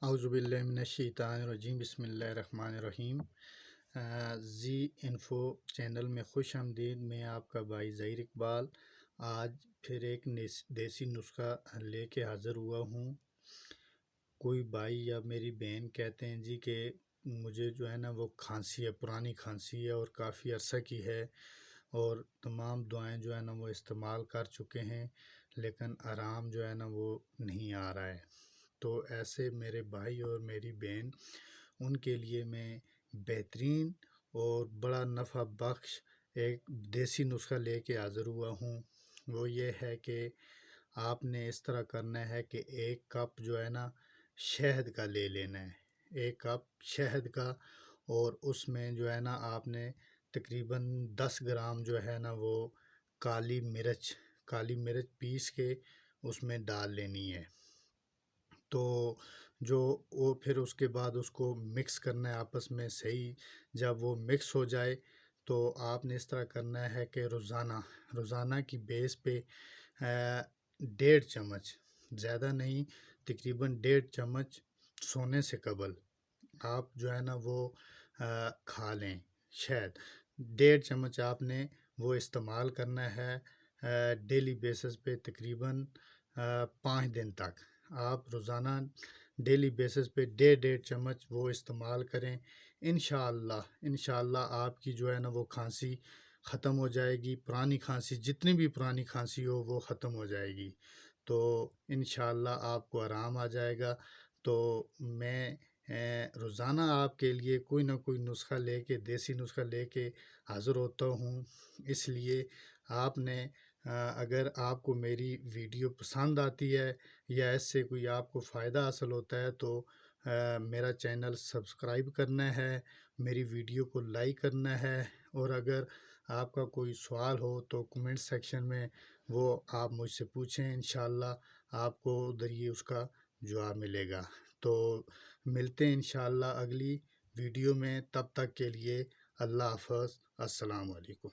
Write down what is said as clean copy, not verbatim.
اعوذ باللہ من الشیطان الرجیم، بسم اللہ الرحمن الرحیم۔ زی انفو چینل میں خوش آمدید۔ میں آپ کا بھائی ظہیر اقبال آج پھر ایک دیسی نسخہ لے کے حاضر ہوا ہوں۔ کوئی بھائی یا میری بہن کہتے ہیں جی کہ مجھے جو ہے نا وہ کھانسی ہے، پرانی کھانسی ہے اور کافی عرصہ کی ہے، اور تمام دعائیں جو ہے نا وہ استعمال کر چکے ہیں لیکن آرام جو ہے نا وہ نہیں آ رہا ہے۔ تو ایسے میرے بھائی اور میری بہن، ان کے لیے میں بہترین اور بڑا نفع بخش ایک دیسی نسخہ لے کے حاضر ہوا ہوں۔ وہ یہ ہے کہ آپ نے اس طرح کرنا ہے کہ ایک کپ جو ہے نا شہد کا لے لینا ہے، ایک کپ شہد کا، اور اس میں جو ہے نا آپ نے تقریباً 10 گرام جو ہے نا وہ کالی مرچ پیس کے اس میں ڈال لینی ہے۔ تو جو وہ پھر اس کے بعد اس کو مکس کرنا ہے آپس میں صحیح۔ جب وہ مکس ہو جائے تو آپ نے اس طرح کرنا ہے کہ روزانہ کی بیس پہ 1.5 چمچ، زیادہ نہیں، تقریباً 1.5 چمچ سونے سے قبل آپ جو ہے نا وہ کھا لیں شہد۔ 1.5 چمچ آپ نے وہ استعمال کرنا ہے ڈیلی بیسس پہ، تقریباً 5 دن تک۔ آپ روزانہ ڈیلی بیسس پہ 1.5 چمچ وہ استعمال کریں۔ انشاءاللہ آپ کی جو ہے نا وہ کھانسی ختم ہو جائے گی، پرانی کھانسی، جتنی بھی پرانی کھانسی ہو وہ ختم ہو جائے گی، تو انشاءاللہ آپ کو آرام آ جائے گا۔ تو میں روزانہ آپ کے لیے کوئی نہ کوئی نسخہ لے کے، دیسی نسخہ لے کے حاضر ہوتا ہوں۔ اس لیے آپ نے اگر آپ کو میری ویڈیو پسند آتی ہے یا اس سے کوئی آپ کو فائدہ حاصل ہوتا ہے تو میرا چینل سبسکرائب کرنا ہے، میری ویڈیو کو لائک کرنا ہے، اور اگر آپ کا کوئی سوال ہو تو کمنٹ سیکشن میں وہ آپ مجھ سے پوچھیں، انشاءاللہ آپ کو ادھر ہی اس کا جواب ملے گا۔ تو ملتے ہیں انشاءاللہ اگلی ویڈیو میں، تب تک کے لیے اللہ حافظ، السلام علیکم۔